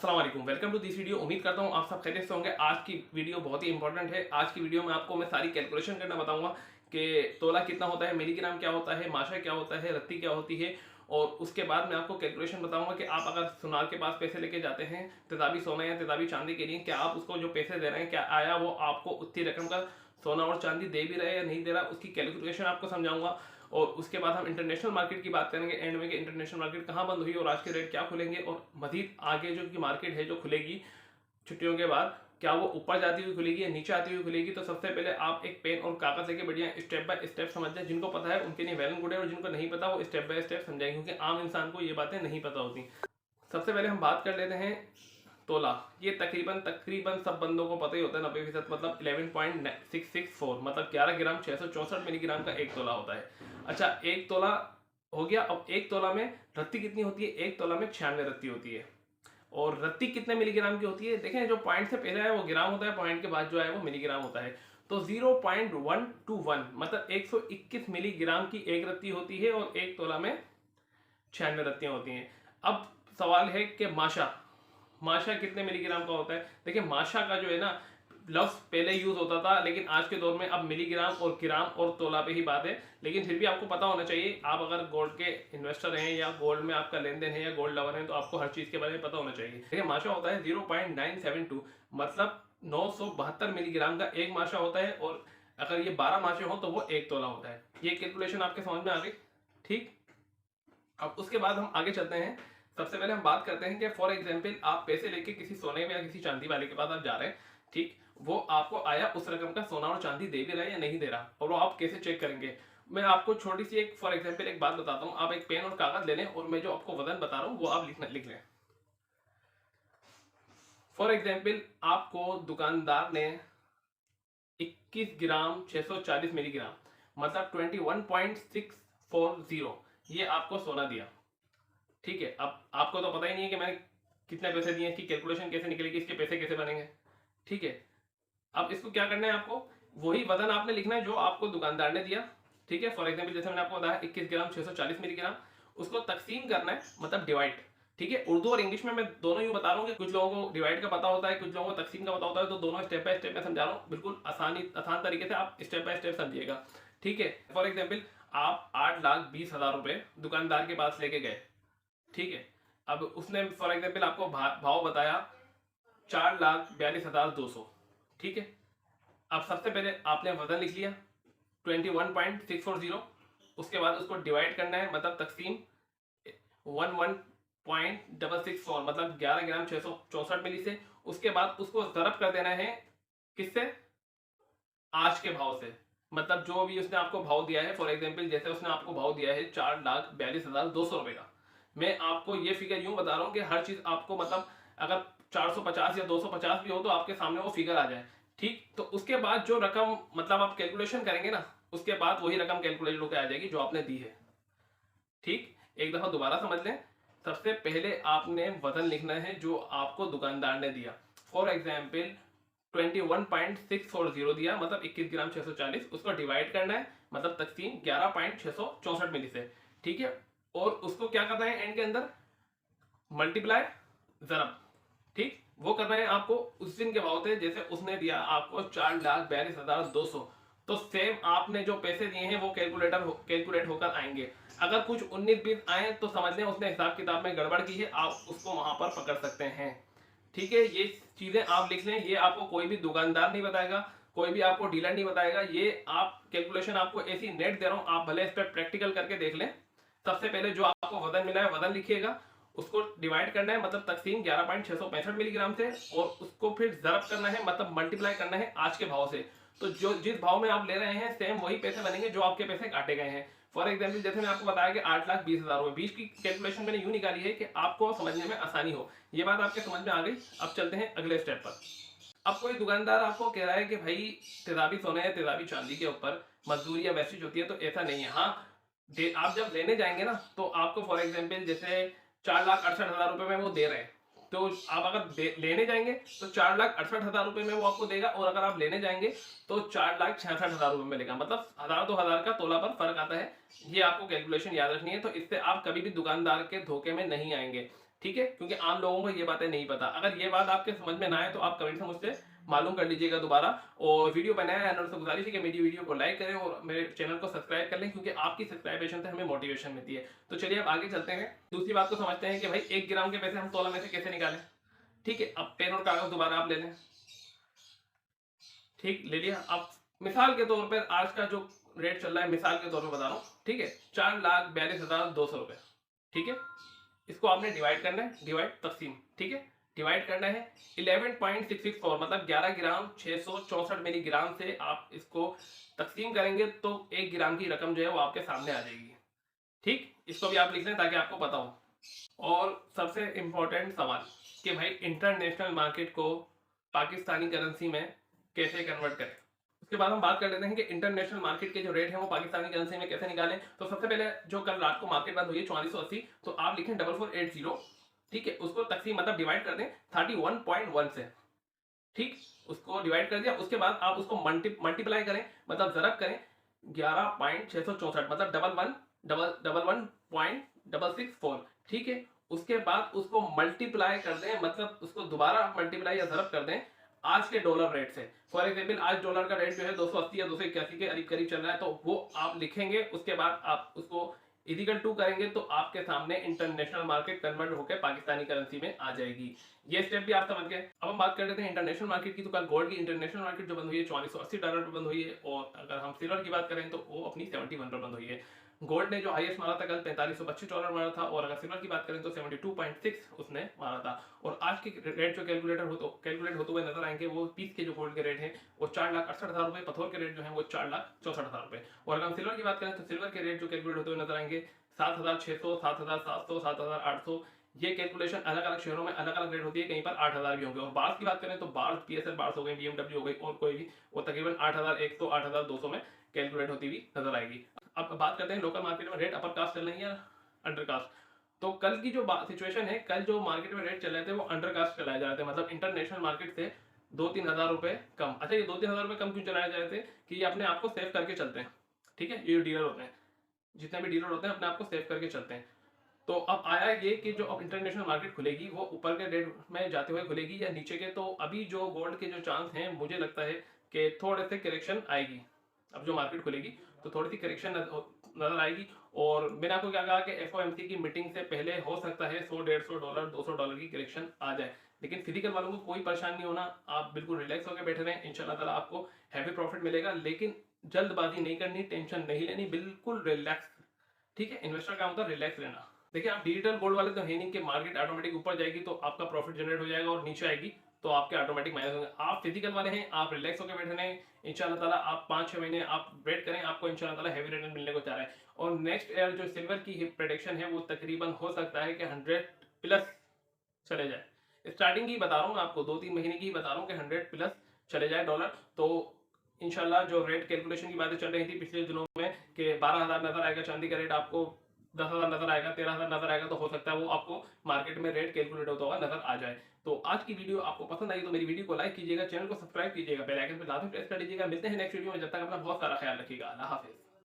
अस्सलाम वालेकुम, welcome to this video. उम्मीद करता हूँ आप सब खैरियत से होंगे। आज की वीडियो बहुत ही इंपॉर्टेंट है। आज की वीडियो में आपको मैं सारी कैलकुलेशन करना बताऊंगा कि तोला कितना होता है, मिलीग्राम क्या होता है, माशा क्या होता है, रत्ती क्या होती है। और उसके बाद मैं आपको कैलकुलेशन बताऊंगा कि आप अगर सुनार के पास पैसे लेके जाते हैं तेजाबी सोना या तेजाबी चांदी के लिए, क्या आप उसको जो पैसे दे रहे हैं क्या आया वो आपको उतनी रकम का सोना और चांदी दे भी रहा है या नहीं दे रहा, उसकी कैलकुलेशन आपको समझाऊंगा। और उसके बाद हम इंटरनेशनल मार्केट की बात करेंगे एंड में कि इंटरनेशनल मार्केट कहाँ बंद हुई और आज के रेट क्या खुलेंगे, और मजीद आगे जो की मार्केट है जो खुलेगी छुट्टियों के बाद, क्या वो ऊपर जाती हुई खुलेगी या नीचे आती हुई खुलेगी। तो सबसे पहले आप एक पेन और कागज लेके बढ़िया स्टेप बाय स्टेप समझ जाए। जिनको पता है उनके लिए वेल एंड गुड है, और जिनको नहीं पता वो स्टेप बाय स्टेप समझाएंगे, क्योंकि आम इंसान को ये बातें नहीं पता होती। सबसे पहले हम बात कर लेते हैं तोला। ये तकरीबन तकरीबन सब बंदों को पता ही होता है, 90%, मतलब 11.664, मतलब 11 ग्राम 664 मिलीग्राम का एक तोला होता है। अच्छा, एक तोला हो गया। अब एक तोला में रत्ती कितनी होती है? एक तोला में 96 रत्ती होती है। और रत्ती कितने मिलीग्राम की होती है? देखें, जो पॉइंट से पहले है वो ग्राम होता है, पॉइंट के बाद जो है वो मिलीग्राम होता है। तो 0.121 मतलब 121 मिलीग्राम की एक रत्ती होती है, और एक तोला में 96 रत्तियां होती हैं। अब सवाल है कि माशा माशा कितने मिलीग्राम का होता है? देखिए, माशा का जो है ना लफ्ज पहले यूज होता था, लेकिन आज के दौर में अब मिलीग्राम और ग्राम और तोला पे ही बात है। लेकिन फिर भी आपको पता होना चाहिए, आप अगर गोल्ड के इन्वेस्टर हैं या गोल्ड में आपका लेन देन है या गोल्ड लवर हैं, तो आपको हर चीज के बारे में पता होना चाहिए। देखिए, माशा होता है 0.972, मतलब 972 मिलीग्राम का एक माशा होता है। और अगर ये 12 माशे हो तो वो एक तोला होता है। ये कैलकुलेशन आपके समझ में आ गई? ठीक। अब उसके बाद हम आगे चलते हैं। सबसे पहले हम बात करते हैं कि फॉर एग्जांपल आप पैसे लेके किसी सोने में या किसी चांदी वाले के पास आप जा रहे हैं, ठीक। वो आपको आया उस रकम का सोना और चांदी दे भी रहा है या नहीं दे रहा, और वो आप कैसे चेक करेंगे? मैं आपको छोटी सी एक फॉर एग्जांपल एक बात बताता हूँ। आप एक पेन और कागज ले लें, और मैं जो आपको वजन बता रहा हूँ वो आप लिख लें। फॉर एग्जाम्पल आपको दुकानदार ने 21 ग्राम 640 मिलीग्राम मतलब 21.640 ये आपको सोना दिया, ठीक है। अब आपको तो पता ही नहीं है कि मैंने कितने पैसे दिए, इसकी कैलकुलेशन कैसे निकलेगी, इसके पैसे कैसे बनेंगे, ठीक है। अब इसको क्या करना है, आपको वही वजन आपने लिखना है जो आपको दुकानदार ने दिया, ठीक है। फॉर एग्जाम्पल जैसे मैंने आपको बताया 21 ग्राम 640 मिलीग्राम, उसको तकसीम करना है, मतलब डिवाइड, ठीक है। उर्दू और इंग्लिश में मैं दोनों ही बता रहा हूँ कि कुछ लोगों को डिवाइड का पता होता है, कुछ लोगों को तकसीम का पता होता है, तो दोनों स्टेप बाय स्टेप में समझा रहा हूँ, बिल्कुल आसान तरीके से आप स्टेप बाय स्टेप समझिएगा, ठीक है। फॉर एग्जाम्पल आप 8,20,000 रुपए दुकानदार के पास लेके गए, ठीक है। अब उसने फॉर एग्जाम्पल आपको भाव बताया 4,42,200, ठीक है। अब सबसे पहले आपने वजन लिख लिया 21.640, उसके बाद उसको डिवाइड करना है, मतलब तकसीम 11.664 मतलब 11 ग्राम 664 मिली से। उसके बाद उसको ज़रब कर देना है किससे? आज के भाव से, मतलब जो भी उसने आपको भाव दिया है। फॉर एग्जाम्पल जैसे उसने आपको भाव दिया है 4,42,200 रुपए का, मैं आपको ये फिगर यूं बता रहा हूं कि हर चीज आपको, मतलब अगर 450 या 250 भी हो तो आपके सामने वो फिगर आ जाए, ठीक। तो उसके बाद जो रकम, मतलब आप कैलकुलेशन करेंगे ना, उसके बाद वही रकम कैलकुलेट होकर आ जाएगी जो आपने दी है, ठीक। एक दफा दोबारा समझ लें। सबसे पहले आपने वजन लिखना है जो आपको दुकानदार ने दिया। फॉर एग्जाम्पल 21.640 दिया, मतलब 21 ग्राम 640, उसको डिवाइड करना है, मतलब तकसीम 11.664 मिली से, ठीक है। और उसको क्या करना है एंड के अंदर? मल्टीप्लाई, जरब, ठीक। वो करना है आपको उस दिन के भाव थे, जैसे उसने दिया आपको 4,42,200, तो सेम आपने जो पैसे दिए हैं वो कैलकुलेट होकर आएंगे। अगर कुछ 19-20 आए तो समझ लें उसने हिसाब किताब में गड़बड़ की है, आप उसको वहां पर पकड़ सकते हैं, ठीक है। ये चीजें आप लिख लें, ये आपको कोई भी दुकानदार नहीं बताएगा, कोई भी आपको डीलर नहीं बताएगा। ये आप कैलकुलेशन आपको ऐसी नेट दे रहा हूं, आप भले इस पर प्रैक्टिकल करके देख लें। सबसे पहले जो आपको वजन मिला है वजन लिखिएगा, उसको डिवाइड करना है, मतलब तकसीम 11.665 मिलीग्राम से, और उसको फिर जरब करना है, मतलब मल्टीप्लाई करना है आज के भाव से। तो जो जिस भाव में आप ले रहे हैं सेम वही पैसे बनेंगे जो आपके पैसे काटे गए हैं। फॉर एग्जाम्पल जैसे मैं आपको बताया कि 8,20,000 रुपए, 20 की कैलकुलेशन मैंने यूं निकाली है कि आपको समझने में आसानी हो। ये बात आपके समझ में आ गई। अब चलते हैं अगले स्टेप पर। अब कोई दुकानदार आपको कह रहा है कि भाई तेजाबी सोने या तेजाबी चांदी के ऊपर मजदूरी या वैसेज होती है, तो ऐसा नहीं है। हाँ, आप जब लेने जाएंगे ना, तो आपको फॉर एग्जाम्पल जैसे 4,68,000 रुपए में वो दे रहे हैं, तो आप अगर लेने जाएंगे तो 4,68,000 रुपए में वो आपको देगा, और अगर आप लेने जाएंगे तो 4,66,000 रुपए में लेगा, मतलब 1,000-2,000 का तोला पर फर्क आता है। ये आपको कैलकुलेशन याद रखनी है, तो इससे आप कभी भी दुकानदार के धोखे में नहीं आएंगे। ठीक है, क्योंकि आम लोगों को ये बातें नहीं पता। अगर ये बात आपके समझ में ना आए तो आप कमेंट से मुझसे मालूम कर लीजिएगा दोबारा। और वीडियो बनाया है से गुजारिश है कि मेरी वीडियो को लाइक करें और मेरे चैनल को सब्सक्राइब कर लें, क्योंकि आपकी सब्सक्राइबेशन से हमें मोटिवेशन मिलती है। तो चलिए अब आगे चलते हैं, दूसरी बात को समझते हैं कि भाई 1 ग्राम के पैसे हम तोला में से कैसे निकालें। ठीक है, अब पेन और कागज दोबारा आप ले लें। ठीक, ले लिया। अब मिसाल के तौर पर आज का जो रेट चल रहा है, मिसाल के तौर पर बता रहा हूँ, ठीक है, 4,42,200 रुपए। ठीक है, इसको आपने डिवाइड करना है, डिवाइड तकसीम, ठीक है, डिवाइड करना है 11.664, मतलब 11 ग्राम 664 मिलीग्राम से आप इसको तकसीम करेंगे तो 1 ग्राम की रकम जो है वो आपके सामने आ जाएगी। ठीक, इसको भी आप लिख लें ताकि आपको पता हो। और सबसे इंपॉर्टेंट सवाल कि भाई इंटरनेशनल मार्केट को पाकिस्तानी करेंसी में कैसे कन्वर्ट करें। उसके बाद हम बात कर लेते हैं कि इंटरनेशनल मार्केट के जो रेट है वो पाकिस्तानी करेंसी में कैसे निकालें। तो सबसे पहले जो कल रात को मार्केट बंद हुई है 4480, तो आप लिखें 4480, ठीक है, उसको तकसीम मतलब डिवाइड कर दें 31.1 से। ठीक, उसको डिवाइड कर दिया, उसके बाद आप उसको मल्टीप्लाई करें, मतलब जरब करें 11.664, मतलब डबल वन पॉइंट 664। ठीक है, उसके बाद उसको मल्टीप्लाई कर दें, मतलब उसको दोबारा मल्टीप्लाई या जरब कर दें आज के डॉलर रेट से। फॉर एग्जाम्पल आज डॉलर का रेट जो है 280 या 281 के करीब करीब चल रहा है, तो वो आप लिखेंगे, उसके बाद आप उसको इक्वल टू करेंगे तो आपके सामने इंटरनेशनल मार्केट कन्वर्ट होकर पाकिस्तानी करेंसी में आ जाएगी। ये स्टेप भी आप समझ गए। अब हम बात कर लेते हैं इंटरनेशनल मार्केट की। तो कल गोल्ड की इंटरनेशनल मार्केट जो बंद हुई है $4480 पर बंद हुई है, और अगर हम सिल्वर की बात करें तो वो अपनी 71 पर बंद हुई है। गोल्ड ने जो हाईएस्ट मारा था कल $4525 मारा था, और अगर सिल्वर की बात करें तो 72.6 उसने मारा था। और आज के रेट जो कैलकुलेट होते हुए नजर आएंगे वो पीस के जो गोल्ड के रेट है वो 4,68,000 रुपए, पथौर के रेट जो है वो 4,64,000 रुपए। और अगर हम सिल्वर की बात करें तो सिल्वर के रेट जो कैलकुलेट होते हुए नजर आएंगे 7,600, 7,700, 7,800। ये कैलकुलेशन अलग अलग शहरों में अलग अलग रेट होती है, कहीं पर 8,000 भी होंगे। और बार्स की बात करें तो बार्स पीएसएल बार्स हो गई, बीएमडब्ल्यू हो गई, और कोई भी वो तकरीबन 8,100, 8,200 में कैलकुलेट होती हुई नजर आएगी। अब बात करते हैं लोकल मार्केट में रेट अपर कास्ट चल रही है या अंडर कास्ट। तो कल की जो सिचुएशन है, कल जो मार्केट में रेट चल रहे थे वो अंडर कास्ट चलाए जा रहे थे, मतलब इंटरनेशनल मार्केट से 2-3 हज़ार रुपए कम। अच्छा, ये 2-3 हज़ार रुपए कम क्यों चलाए जा रहे थे कि ये अपने आप को सेव करके चलते हैं। ठीक है, ये डीलर होते हैं, जितने भी डीलर होते हैं अपने आप को सेव करके चलते हैं। तो अब आया ये कि जो अब इंटरनेशनल मार्केट खुलेगी वो ऊपर के रेट में जाते हुए खुलेगी या नीचे के। तो अभी जो गोल्ड के जो चांस हैं, मुझे लगता है कि थोड़े से करेक्शन आएगी। अब जो मार्केट खुलेगी तो थोड़ी सी करेक्शन नजर आएगी। और मैंने आपको क्या कहा कि एफओएमसी की मीटिंग से पहले हो सकता है $100-150 $200 की करेक्शन आ जाए, लेकिन फिजिकल वालों को कोई परेशानी नहीं होना, आप बिल्कुल रिलैक्स होकर बैठे रहें, इंशाल्लाह ताला आपको हैवी प्रॉफिट मिलेगा। लेकिन जल्दबाजी नहीं करनी, टेंशन नहीं लेनी, बिल्कुल रिलैक्स। ठीक है, इन्वेस्टर का होता है रिलैक्स रहना। देखिए, आप डिजिटल गोल्ड वाले तो है नहीं कि मार्केट ऑटोमेटिक ऊपर जाएगी तो आपका प्रॉफिट जनरेट हो जाएगा और नीचे आएगी तो आपके ऑटोमेटिक माइनस होंगे। आप फिजिकल वाले हैं, आप रिलैक्स होकर बैठे रहें, इंशाल्लाह ताला आप 5-6 महीने आप वेट करें, आपको इंशाल्लाह ताला हैवी रिटर्न मिलने को चाह रहा है। और नेक्स्ट ईयर जो सिल्वर की प्रेडिक्शन है वो तकरीबन हो सकता है कि 100 प्लस चले जाए। स्टार्टिंग की बता रहा हूँ आपको, 2-3 महीने की बता रहा हूँ कि 100 प्लस चले जाए डॉलर। तो इंशाल्लाह जो रेट कैलकुलेशन की बातें चल रही थी पिछले दिनों में कि 12,000 नजर आएगा चांदी का रेट, आपको 10,000 नजर आएगा, 13,000 नजर आएगा, तो हो सकता है वो आपको मार्केट में रेट कैलकुलेट होता हुआ नजर आ जाए। तो आज की वीडियो आपको पसंद आई तो मेरी वीडियो को लाइक कीजिएगा, चैनल को सब्सक्राइब कीजिएगा, बेल आइकन पर लाजमी प्रेस कर लीजिएगा। मिलते हैं नेक्स्ट वीडियो में, जब तक अपना बहुत सारा ख्याल रखिएगा। अल्लाह हाफिज।